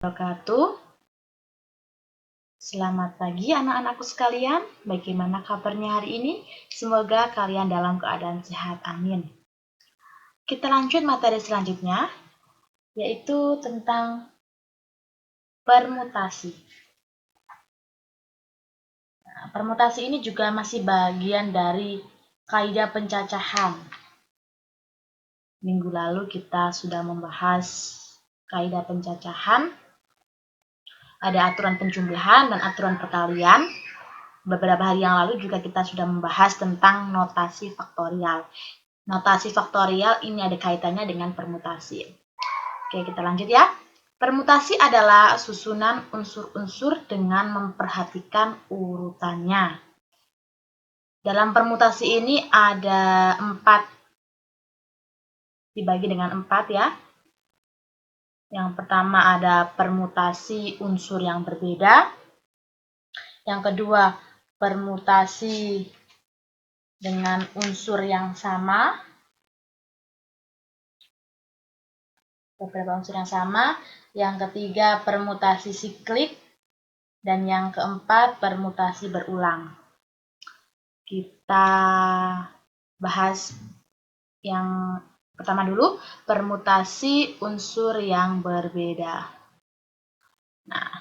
Wabarakatuh. Selamat pagi anak-anakku sekalian. Bagaimana kabarnya hari ini? Semoga kalian dalam keadaan sehat. Amin. Kita lanjut materi selanjutnya, yaitu tentang permutasi. Nah, permutasi ini juga masih bagian dari kaidah pencacahan. Minggu lalu kita sudah membahas kaidah pencacahan. Ada aturan penjumlahan dan aturan perkalian. Beberapa hari yang lalu juga kita sudah membahas tentang notasi faktorial. Notasi faktorial ini ada kaitannya dengan permutasi. Oke, kita lanjut ya. Permutasi adalah susunan unsur-unsur dengan memperhatikan urutannya. Dalam permutasi ini ada 4, dibagi dengan 4 ya. Yang pertama ada permutasi unsur yang berbeda. Yang kedua, permutasi dengan unsur yang sama. Beberapa unsur yang sama. Yang ketiga, permutasi siklik. Dan yang keempat, permutasi berulang. Kita bahas yang pertama dulu, permutasi unsur yang berbeda. Nah,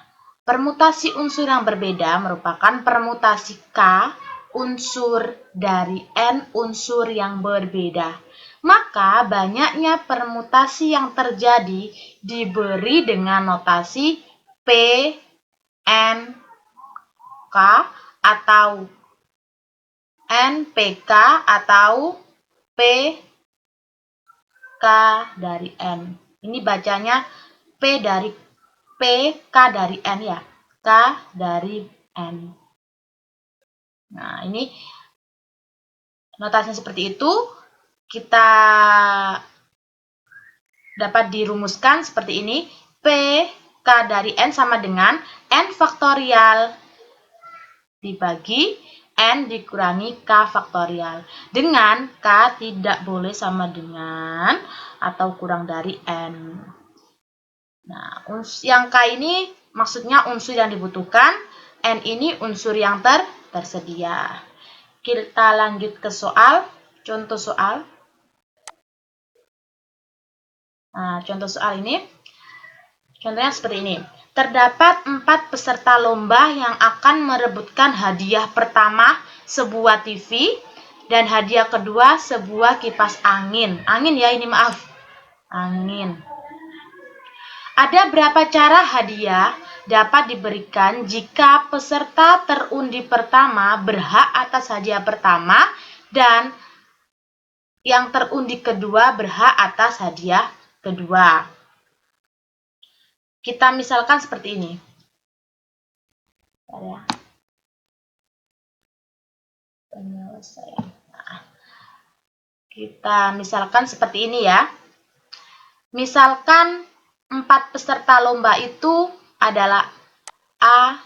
permutasi unsur yang berbeda merupakan permutasi K unsur dari N unsur yang berbeda. Maka banyaknya permutasi yang terjadi diberi dengan notasi P, N, K atau NPK atau PK dari N. Ini bacanya P K dari N ya. K dari N. Nah, ini notasinya seperti itu. Kita dapat dirumuskan seperti ini. P K dari N sama dengan N faktorial dibagi N dikurangi K faktorial. Dengan K tidak boleh sama dengan atau kurang dari N. Nah, yang K ini maksudnya unsur yang dibutuhkan. N ini unsur yang tersedia. Kita lanjut ke soal. Contoh soal. Nah, contoh soal ini. Contohnya seperti ini. Terdapat 4 peserta lomba yang akan merebutkan hadiah pertama sebuah TV dan hadiah kedua sebuah kipas angin. Angin ya ini maaf. Angin. Ada berapa cara hadiah dapat diberikan jika peserta terundi pertama berhak atas hadiah pertama dan yang terundi kedua berhak atas hadiah kedua. Kita misalkan seperti ini. Nah, kita misalkan seperti ini ya. Misalkan 4 peserta lomba itu adalah A,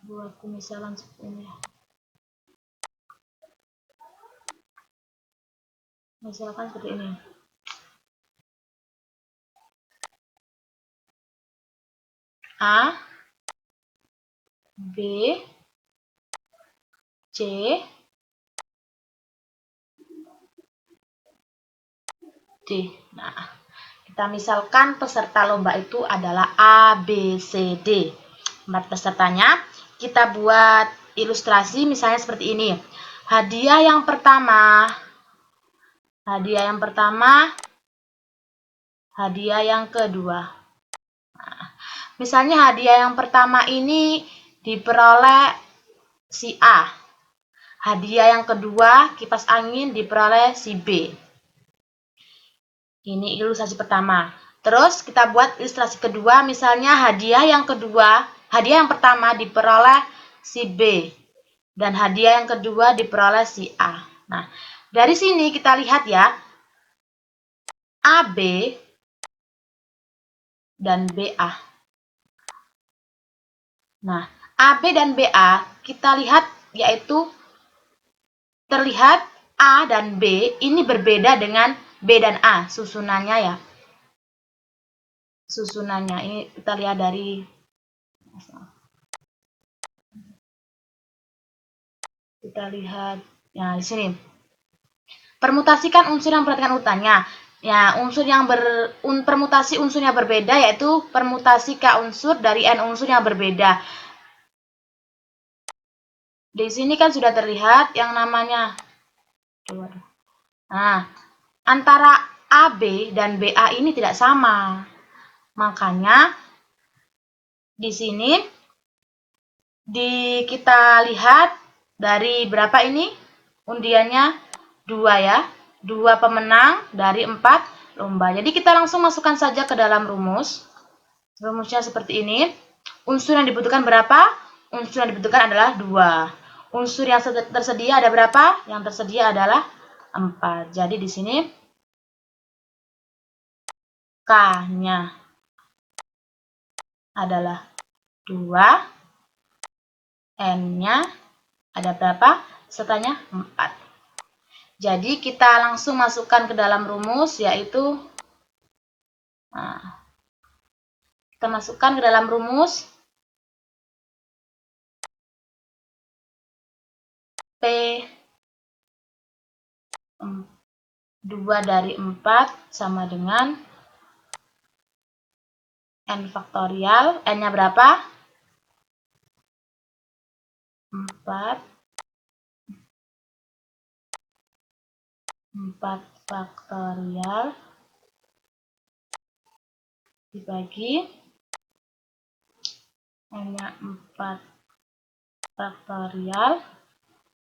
buat pemisalan seperti ini. Misalkan seperti ini. A, B, C, D. Nah, kita misalkan peserta lomba itu adalah A, B, C, D. 4 pesertanya. Kita buat ilustrasi misalnya seperti ini. Hadiah yang pertama, hadiah yang kedua. Nah, misalnya hadiah yang pertama ini diperoleh si A. Hadiah yang kedua, kipas angin, diperoleh si B. Ini ilustrasi pertama. Terus kita buat ilustrasi kedua, misalnya hadiah yang pertama diperoleh si B. Dan hadiah yang kedua diperoleh si A. Nah, dari sini kita lihat ya, AB dan BA. Nah, AB dan BA kita lihat yaitu terlihat A dan B ini berbeda dengan B dan A susunannya ya. Susunannya ini kita lihat dari ya di sini. Permutasikan unsur yang perhatikan urutannya. Ya, permutasi unsurnya berbeda yaitu permutasi K unsur dari N unsur yang berbeda. Di sini kan sudah terlihat yang namanya. Nah, antara AB dan BA ini tidak sama. Makanya di sini kita lihat dari berapa ini undiannya 2 ya. 2 pemenang dari 4 lomba. Jadi kita langsung masukkan saja ke dalam rumus. Rumusnya seperti ini. Unsur yang dibutuhkan berapa? Unsur yang dibutuhkan adalah 2. Unsur yang tersedia ada berapa? Yang tersedia adalah 4. Jadi di sini K-nya adalah 2. N-nya ada berapa? Pesertanya 4. Jadi kita langsung masukkan ke dalam rumus yaitu kita masukkan ke dalam rumus P 2 dari 4 sama dengan N faktorial. N-nya berapa? 4 faktorial dibagi N-nya 4 faktorial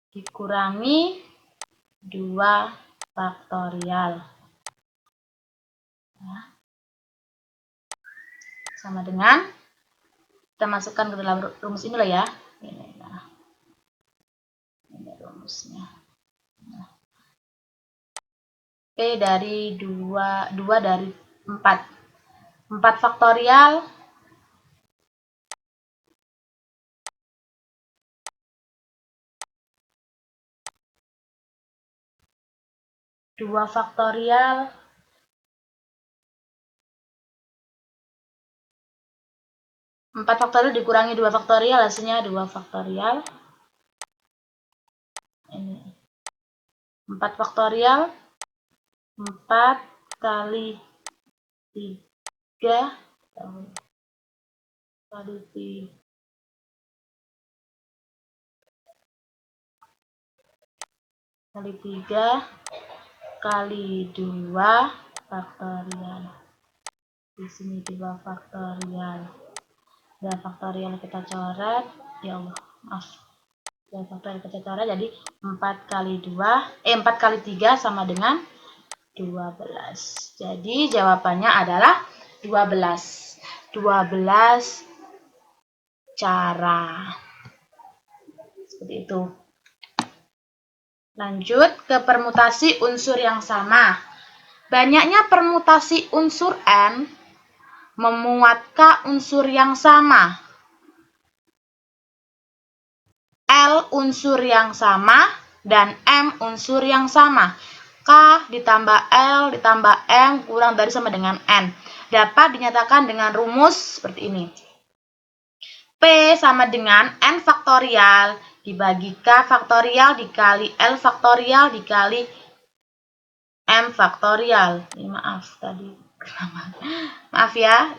dikurangi 2 faktorial. Ya. Sama dengan kita masukkan ke dalam rumus ini loh ya. Ini rumusnya. P dari 2 dari 4. 4 faktorial dua faktorial empat faktorial dikurangi 2 faktorial hasilnya 2 faktorial. Ini 4 faktorial 4 kali 3 kali 3 kali 3 kali 2 faktorial. Di sini 2 faktorial. Dan faktorial kita coret. Ya Allah, maaf. Dan faktorial kita coret jadi 4 kali 3 sama dengan 12. Jadi jawabannya adalah 12. 12 cara. Seperti itu. Lanjut ke permutasi unsur yang sama. Banyaknya permutasi unsur N memuat K unsur yang sama. L unsur yang sama dan M unsur yang sama. K ditambah L ditambah M kurang dari sama dengan N. Dapat dinyatakan dengan rumus seperti ini. P sama dengan N faktorial dibagi K faktorial dikali L faktorial dikali M faktorial. Ini maaf tadi. Maaf ya.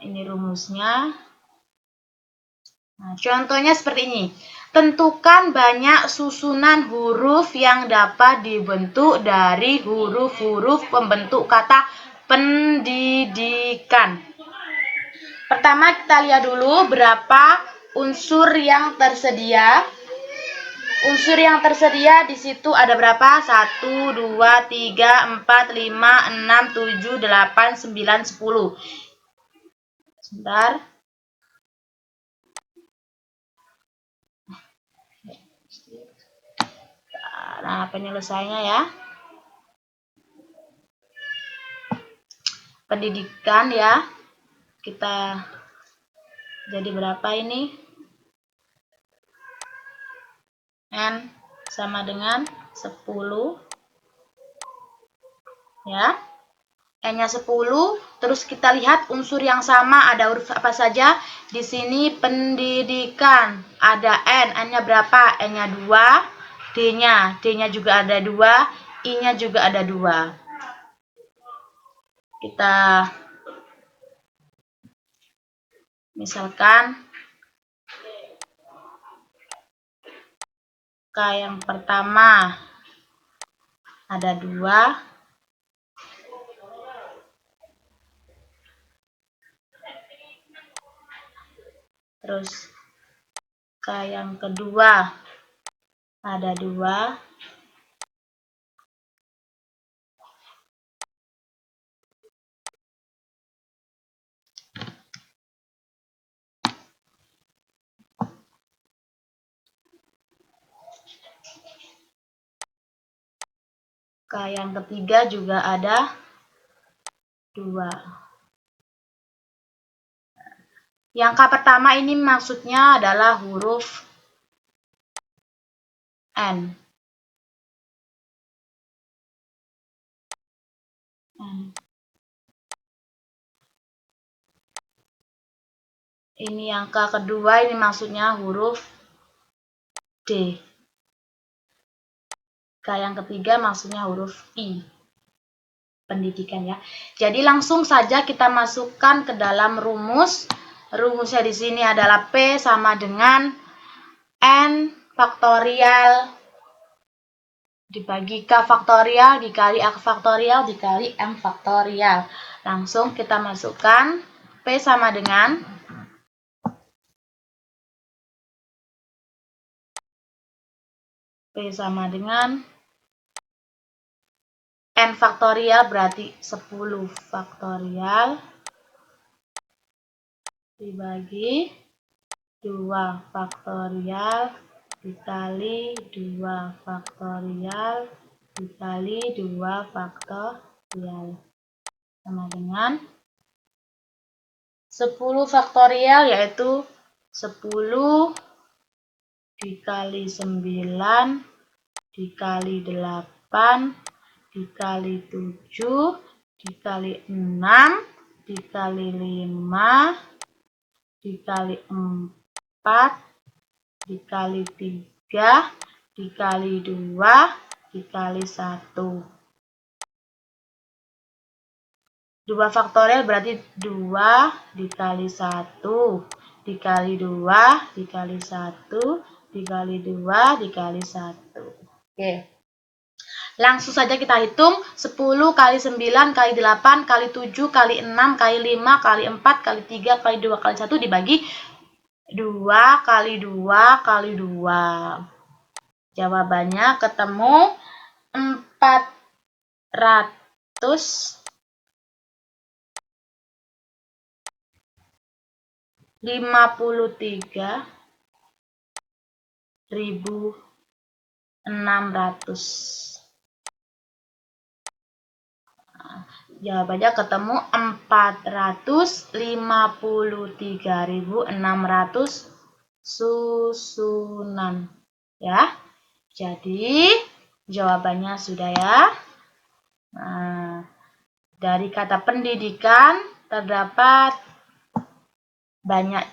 Ini rumusnya. Nah, contohnya seperti ini. Tentukan banyak susunan huruf yang dapat dibentuk dari huruf-huruf pembentuk kata pendidikan. Pertama kita lihat dulu berapa unsur yang tersedia. Unsur yang tersedia di situ ada berapa? 1, 2, 3, 4, 5, 6, 7, 8, 9, 10. Sebentar. Nah, penyelesaiannya ya. Pendidikan ya. Kita jadi berapa ini? N sama dengan 10. Ya. N-nya 10, terus kita lihat unsur yang sama, ada huruf apa saja. Di sini pendidikan, ada N, N-nya berapa? N-nya 2, D-nya juga ada 2, I-nya juga ada 2. Kita misalkan K yang pertama ada 2. Terus K yang kedua ada 2. K yang ketiga juga ada 2. Yang K pertama ini maksudnya adalah huruf N. Ini yang K kedua ini maksudnya huruf D. K yang ketiga maksudnya huruf I. Pendidikan ya. Jadi langsung saja kita masukkan ke dalam rumus. Rumusnya di sini adalah P sama dengan N faktorial dibagi K faktorial dikali A faktorial dikali M faktorial. Langsung kita masukkan P sama dengan N faktorial berarti 10 faktorial dibagi 2 faktorial dikali 2 faktorial dikali 2 faktorial sama dengan 10 faktorial yaitu 10 dikali 9 dikali 8 dikali 7 dikali 6 dikali 5 dikali 4 dikali 3 dikali 2 dikali 1. 2 faktorial berarti 2 dikali 1 dikali 2 dikali 1 dikali 2 dikali 1. Oke. Langsung saja kita hitung 10 kali 9 kali 8 kali 7 kali 6 kali 5 kali 4 kali 3 kali 2 kali 1 dibagi 2 kali 2 kali 2. Jawabannya ketemu 453.600. Jawabannya ketemu 453.600 susunan. Ya. Jadi, jawabannya sudah ya. Nah, dari kata pendidikan terdapat banyak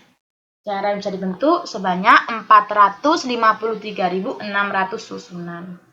cara yang bisa dibentuk sebanyak 453.600 susunan.